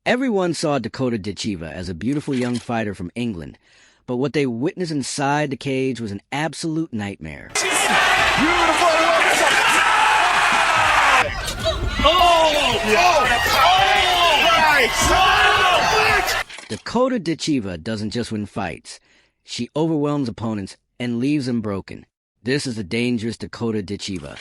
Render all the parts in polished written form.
Everyone saw Dakota Ditcheva as a beautiful young fighter from England, but what they witnessed inside the cage was an absolute nightmare. Beautiful! Dakota Ditcheva doesn't just win fights. She overwhelms opponents and leaves them broken. This is the dangerous Dakota Ditcheva.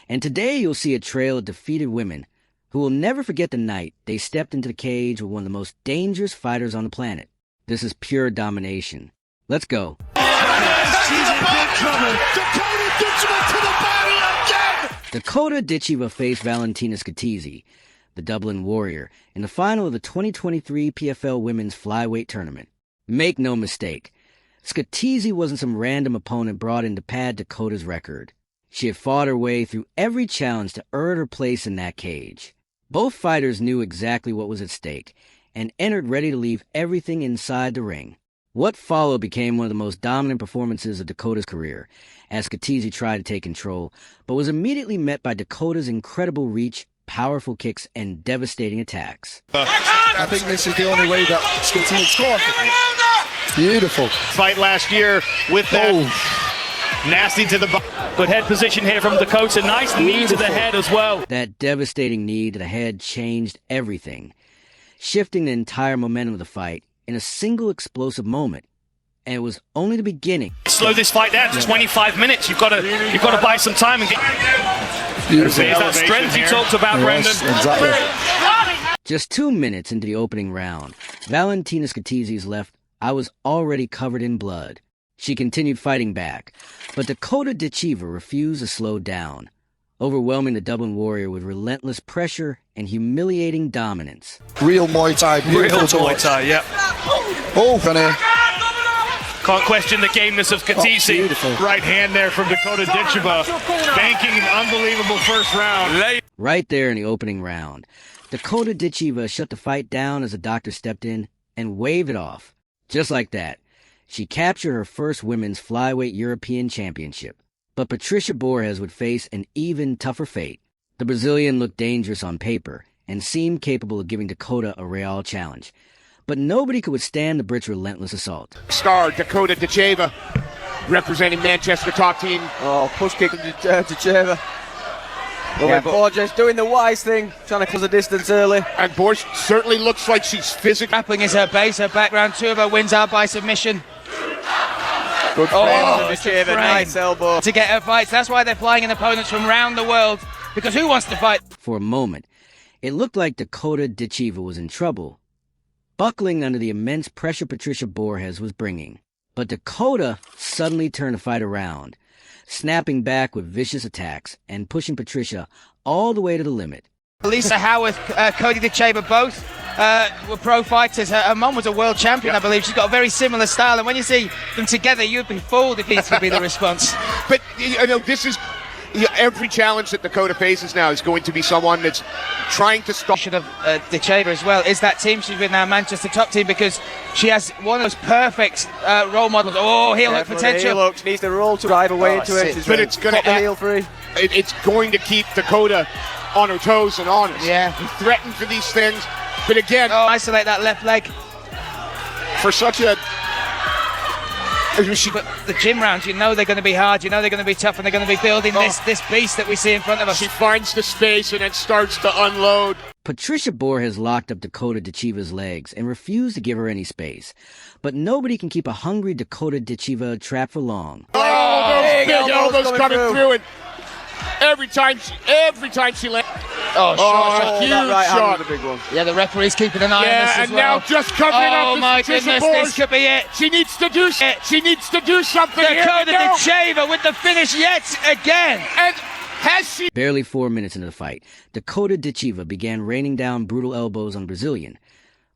And today you'll see a trail of defeated women who will never forget the night they stepped into the cage with one of the most dangerous fighters on the planet. This is pure domination. Let's go. She's in big trouble. Dakota Ditcheva to the body again! Dakota Ditcheva faced Valentina Scatizzi, the Dublin Warrior, in the final of the 2023 PFL Women's Flyweight Tournament. Make no mistake, Scatizzi wasn't some random opponent brought in to pad Dakota's record. She had fought her way through every challenge to earn her place in that cage. Both fighters knew exactly what was at stake and entered ready to leave everything inside the ring. What followed became one of the most dominant performances of Dakota's career, as Scatizzi tried to take control, but was immediately met by Dakota's incredible reach, powerful kicks, and devastating attacks. I think this is the only way that Scatizzi scored. Beautiful. Fight last year with that nasty to the body. Good head position here from Dakota. Nice knee to the head as well. That devastating knee to the head changed everything, shifting the entire momentum of the fight in a single explosive moment. And it was only the beginning. Slow this fight down to 25 minutes. You've got to buy some time and get Beautiful. that strength you talked about, Yes, Brendan. Exactly. Just 2 minutes into the opening round, Valentina Scatizzi's left, I was already covered in blood. She continued fighting back, but Dakota Ditcheva refused to slow down, overwhelming the Dublin Warrior with relentless pressure and humiliating dominance. Real Muay Thai. Real Muay Thai, yeah. Oh, funny. Can't question the gameness of Scatizzi. Beautiful. Right hand there from Dakota Ditcheva, banking an unbelievable first round. Right there in the opening round, Dakota Ditcheva shut the fight down as the doctor stepped in and waved it off. Just like that, she captured her first women's flyweight European championship. But Patricia Borges would face an even tougher fate. The Brazilian looked dangerous on paper and seemed capable of giving Dakota a real challenge. But nobody could withstand the Brit's relentless assault. Star Dakota Ditcheva, representing Manchester top team. Oh, push kick to Ditcheva. Yeah, Borges doing the wise thing, trying to close the distance early. And Borges certainly looks like she's physically. Grappling is her base, her background. 2 of her wins are by submission. Good frame from Ditcheva, frame. nice elbow. To get her fights, that's why they're flying in opponents from around the world, because who wants to fight? For a moment, it looked like Dakota Ditcheva was in trouble, buckling under the immense pressure Patricia Borges was bringing. But Dakota suddenly turned the fight around, snapping back with vicious attacks and pushing Patricia all the way to the limit. Lisa Howard, Cody Ditcheva, both were pro fighters. Her mum was a world champion, I believe. She's got a very similar style, and when you see them together, you'd be fooled if these could be the response. But, you know, this is. Every challenge that Dakota faces now is going to be someone that's trying to stop. Of Ditcheva as well is that team she's with now, Manchester top team, because she has one of those perfect role models. Oh, heel hook potential. Heel hook. She needs to roll to drive away into it. She's but it's going to heel free. It's going to keep Dakota on her toes and honest. Yeah. Threatened for these things, but again, isolate that left leg. For such a. But the gym rounds, you know they're going to be hard, you know they're going to be tough, and they're going to be building this beast that we see in front of us. She finds the space and then starts to unload. Patricia Borges locked up Dakota Ditcheva's legs and refused to give her any space. But nobody can keep a hungry Dakota Ditcheva trapped for long. Oh, those big elbows coming through, and every time she lands. Oh, huge right shot. The big one. Yeah, the referee's keeping an eye on this as and well. now just covering up. Oh my goodness, this could be it. She needs to do something. Dakota Ditcheva with the finish yet again. And has she? Barely 4 minutes into the fight, Dakota Ditcheva began raining down brutal elbows on the Brazilian,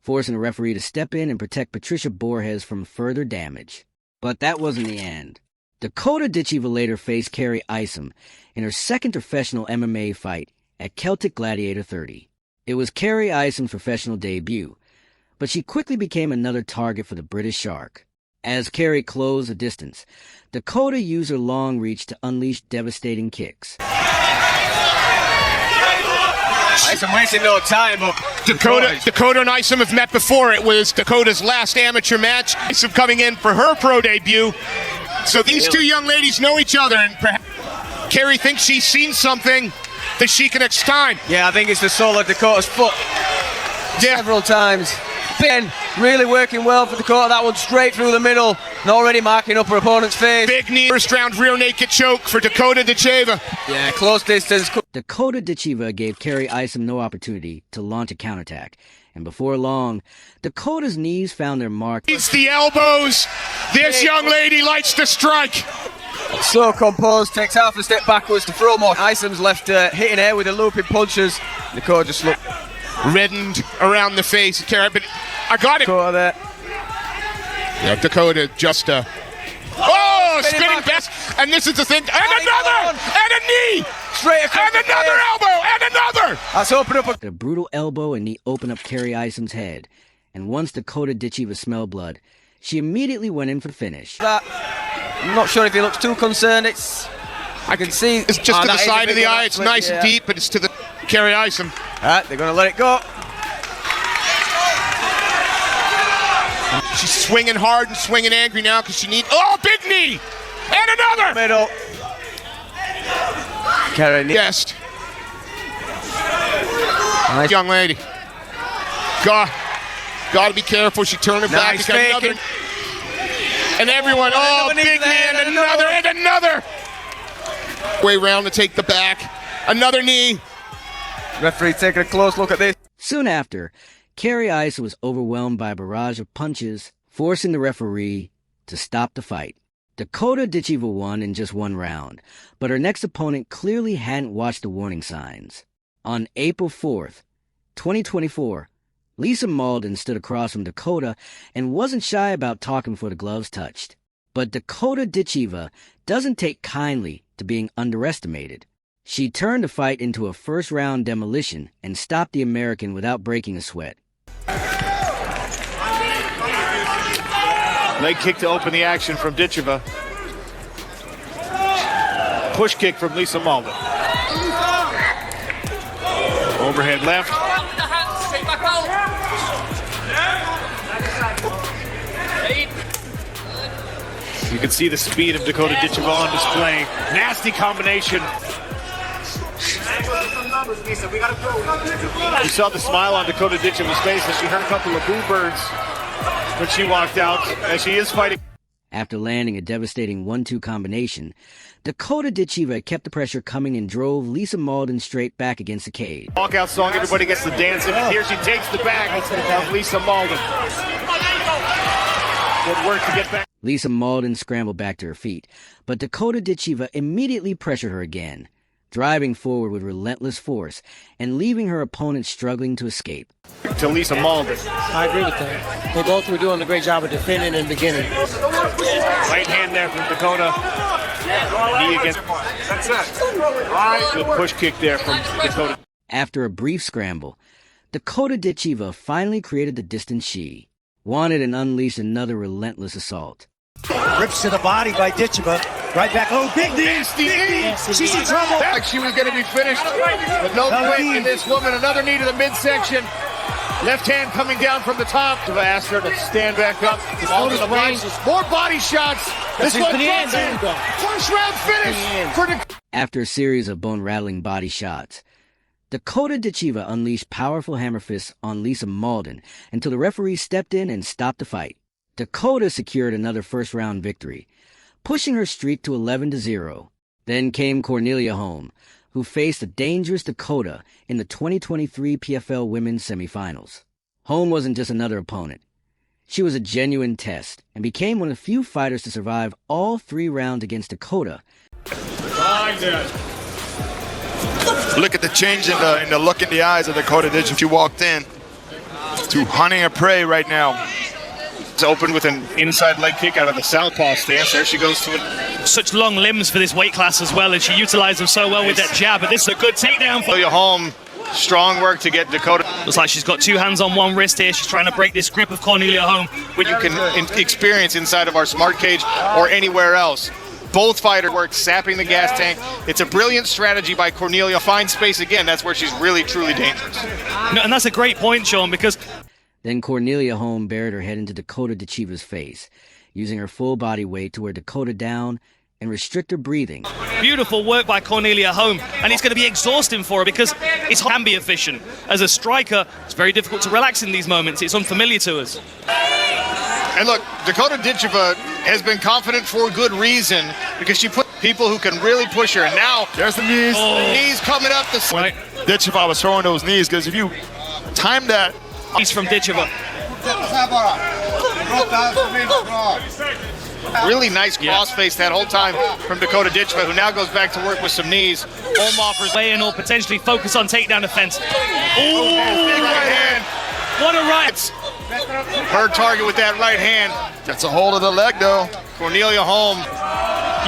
forcing the referee to step in and protect Patricia Borges from further damage. But that wasn't the end. Dakota Ditcheva later faced Carrie Isom in her second professional MMA fight at Celtic Gladiator 30. It was Carrie Isom's professional debut, but she quickly became another target for the British Shark. As Carrie closed the distance, Dakota used her long reach to unleash devastating kicks. Isom wasting no time, but Dakota and Isom have met before. It was Dakota's last amateur match. Isom coming in for her pro debut. So these two young ladies know each other, and perhaps Kerry thinks she's seen something that she can next time. Yeah, I think it's the sole of Dakota's foot several times. Ben really working well for Dakota. That one straight through the middle and already marking up her opponent's face. Big knee, first round rear naked choke for Dakota Ditcheva. Yeah, close distance. Dakota Ditcheva gave Kerry Isom no opportunity to launch a counterattack. And before long, Dakota's knees found their mark. It's the elbows. This young lady likes to strike. So composed, takes half a step backwards to throw more. Isom's left hitting air with the looping punches. Dakota just looked reddened around the face. Kerry, but I got it. Dakota there. Yeah, Dakota just spinning best, and this is the thing, and another, and a knee, straight across, and another elbow, and another. Let's open up a brutal elbow and knee opened up Kerry Isom's head, and once Dakota Ditcheva smelled blood, she immediately went in for the finish. I'm not sure if he looks too concerned. I can see it's just to the side of the eye. It's nice and deep, but it's to the Kerry Isom. They're going to let it go. She's swinging hard and swinging angry now because she needs. Oh, big knee! And another! Middle. Kerry. Yes. Nice. Young lady. Got to be careful. She turned her back. Another. And everyone, big knee and another. Way round to take the back. Another knee. Referee taking a close look at this. Soon after, Kerry Isom was overwhelmed by a barrage of punches, forcing the referee to stop the fight. Dakota Ditcheva won in just one round, but her next opponent clearly hadn't watched the warning signs. On April 4th, 2024, Lisa Malden stood across from Dakota and wasn't shy about talking before the gloves touched. But Dakota Ditcheva doesn't take kindly to being underestimated. She turned the fight into a first-round demolition and stopped the American without breaking a sweat. Leg kick to open the action from Ditcheva. Push kick from Lisa Malden. Overhead left. You can see the speed of Dakota Ditcheva on display. Nasty combination. You saw the smile on Dakota Ditcheva's face as she heard a couple of boo birds when she walked out, as she is fighting. After landing a devastating 1-2 combination, Dakota Ditcheva kept the pressure coming and drove Lisa Malden straight back against the cage. Walkout song, everybody gets to dance in, and here she takes the back of Lisa Malden. Good work to get back. Lisa Malden scrambled back to her feet, but Dakota Ditcheva immediately pressured her again, driving forward with relentless force and leaving her opponent struggling to escape. To Lisa Malden. I agree with that. They both were doing a great job of defending in the beginning. Right hand there from Dakota. Knee against. Good push kick there from Dakota. After a brief scramble, Dakota Ditcheva finally created the distance she wanted and unleashed another relentless assault. Rips to the body by Ditcheva. Right back. Oh, big knee. She's in trouble. Like she was going to be finished, but no quit in this woman. Another knee to the midsection. Left hand coming down from the top. To ask her to stand back up. More body shots. This one's first round finish for After a series of bone-rattling body shots, Dakota Ditcheva unleashed powerful hammer fists on Lisa Malden until the referee stepped in and stopped the fight. Dakota secured another first-round victory, pushing her streak to 11-0. Then came Cornelia Holm, who faced a dangerous Dakota in the 2023 PFL Women's Semifinals. Holm wasn't just another opponent. She was a genuine test and became one of the few fighters to survive all 3 rounds against Dakota. Look at the change in the look in the eyes of Dakota Ditcheva. She walked in to hunting her prey right now. It's open with an inside leg kick out of the southpaw stance. There she goes to it. Such long limbs for this weight class as well, and she utilized them so well with that jab. But this is a good takedown for Cornelia Holm. Strong work to get Dakota. Looks like she's got 2 hands on one wrist here. She's trying to break this grip of Cornelia Holm. What you can experience inside of our smart cage or anywhere else. Both fighters work sapping the gas tank. It's a brilliant strategy by Cornelia. Find space again. That's where she's really, truly dangerous. No, and that's a great point, Sean, because... Then Cornelia Holm buried her head into Dakota Ditcheva's face, using her full body weight to wear Dakota down and restrict her breathing. Beautiful work by Cornelia Holm, and it's going to be exhausting for her because it can be efficient. As a striker, it's very difficult to relax in these moments. It's unfamiliar to us. And look, Dakota Ditcheva has been confident for good reason because she put people who can really push her. And now There's the knees. the knees coming up. Right. Ditcheva was throwing those knees because if you time that, He's from Ditcheva. Really nice crossface that whole time from Dakota Ditcheva, who now goes back to work with some knees. Holm offers weighing or potentially focus on takedown defense. Big right hand. What a right! Her target with that right hand. gets a hold of the leg though. Cornelia Holm.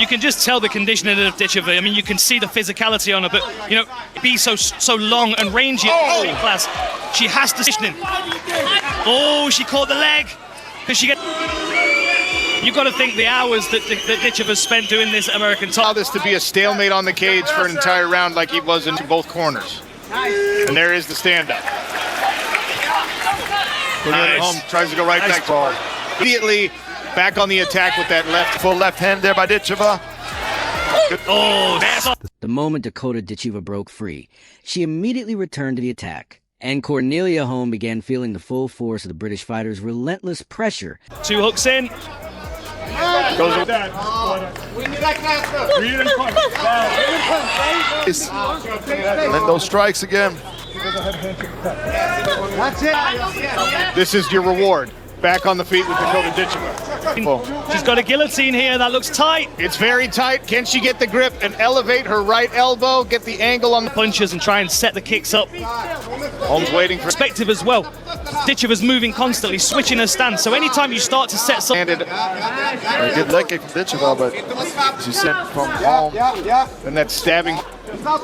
You can just tell the conditioning of Ditcheva. I mean, you can see the physicality on her, but, you know, be so long and rangy in weight class. She has to positioning. Oh, she caught the leg. Because she gets... You've got to think the hours that Ditcheva spent doing this American top. Allow this to be a stalemate on the cage for an entire round like he was in both corners. And there is the stand-up. Nice. Holm tries to go right back to her. Immediately back on the attack with that Full left hand there by Ditcheva. Oh, that's... The moment Dakota Ditcheva broke free, she immediately returned to the attack, and Cornelia Holm began feeling the full force of the British fighter's relentless pressure. 2 hooks in. goes with that. And then those strikes again. This is your reward. Back on the feet with Dakota Ditcheva. She's got a guillotine here. That looks tight. It's very tight. Can she get the grip and elevate her right elbow? Get the angle on the Punches and try and set the kicks up. Holm's waiting for Perspective as well. Ditcheva's moving constantly, switching her stance. So anytime you start to set something... Very good leg kick from Ditcheva, but she sent from Holm. and that stabbing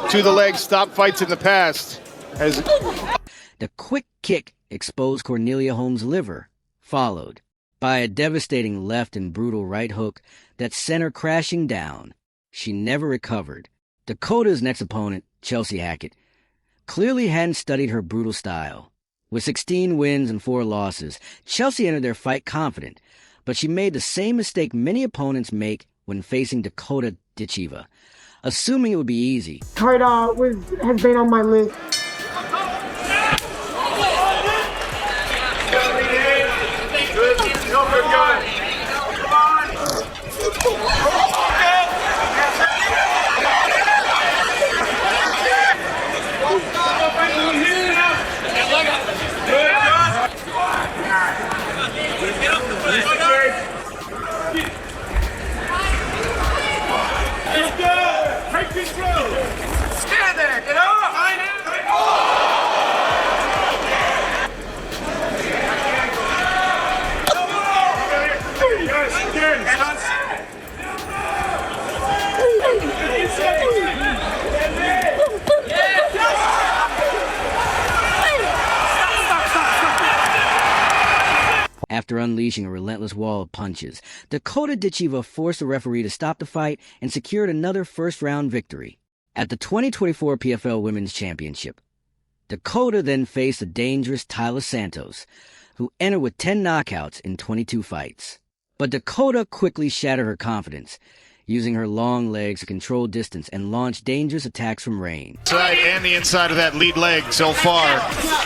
to the leg. Stop fights in the past. The quick kick exposed Cornelia Holm's liver, followed by a devastating left and brutal right hook that sent her crashing down. She never recovered. Dakota's next opponent, Chelsea Hackett, clearly hadn't studied her brutal style. With 16 wins and 4 losses, Chelsea entered their fight confident, but she made the same mistake many opponents make when facing Dakota Ditcheva, assuming it would be easy. Fight has been on my list. Stand there, get up! After unleashing a relentless wall of punches, Dakota Ditcheva forced the referee to stop the fight and secured another first-round victory. At the 2024 PFL Women's Championship, Dakota then faced the dangerous Tyler Santos, who entered with 10 knockouts in 22 fights. But Dakota quickly shattered her confidence, using her long legs to control distance and launch dangerous attacks from range. Inside and the inside of that lead leg so far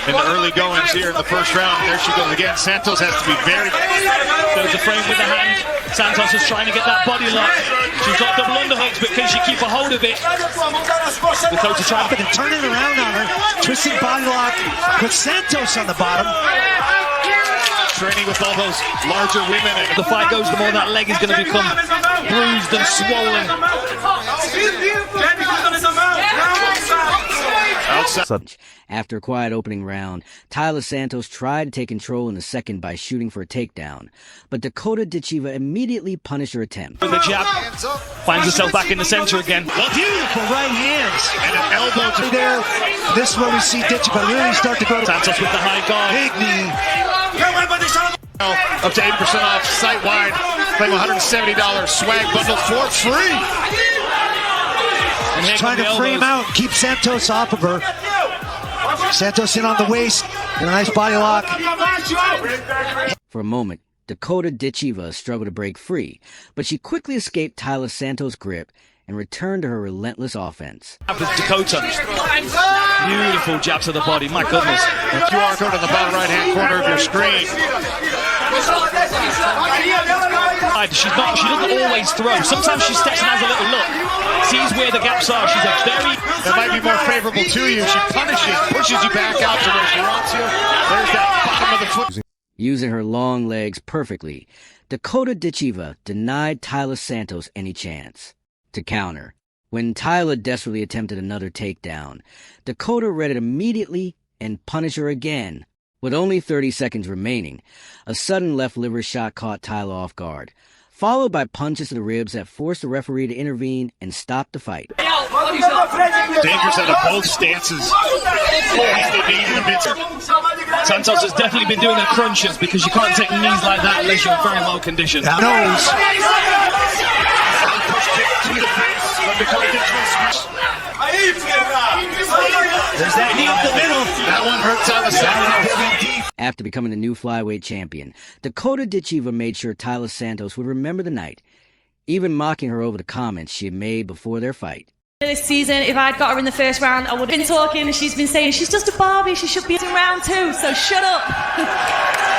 in the early goings here in the first round. There she goes again. Santos has to be very... Goes the frame with the hand. Santos is trying to get that body lock. She's got double underhooks, but can she keep a hold of it? Dakota trying to Turn it around on her. Twisting body lock. Put Santos on the bottom. Training with all those larger women. the fight goes, the more that leg is going to become bruised and swollen. Outside. After a quiet opening round, Tyler Santos tried to take control in the second by shooting for a takedown, but Dakota Ditcheva immediately punished her attempt. With a jab, finds herself back in the center again. Beautiful right hands. And an elbow to There. This is where we see Ditcheva really start to go to Santos with the high guard. big knee. Up to 80% off site-wide. Claim $170 swag bundles for free. She's trying to frame out, keep Santos off of her. Santos in on the waist, and a nice body lock. For a moment, Dakota Ditcheva struggled to break free, but she quickly escaped Tyler Santos' grip and returned to her relentless offense. Dakota. Beautiful jab to the body, my goodness. The QR code in the bottom right-hand corner of your screen. She doesn't always throw. Sometimes she steps and has a little look. Sees where the gaps are. She's a very... That might be more favorable to you. She punishes, pushes you back out to where she wants you. There's that bottom of the foot. Using her long legs perfectly, Dakota Ditcheva denied Tyler Santos any chance. To counter, when Tyler desperately attempted another takedown, Dakota read it immediately and punished her again. With only 30 seconds remaining, a sudden left liver shot caught Tyler off guard, followed by punches to the ribs that forced the referee to intervene and stop the fight. Dangerous out of both stances. Santos has definitely been doing the crunches because you can't take knees like that unless you're in very low condition. Nose. There's that knee up the middle. That one hurts on the side. After becoming the new flyweight champion, Dakota Ditcheva made sure Tyler Santos would remember the night, even mocking her over the comments she had made before their fight. This season, if I'd got her in the first round, I would have been talking. She's been saying she's just a Barbie. She should be in round 2, so shut up.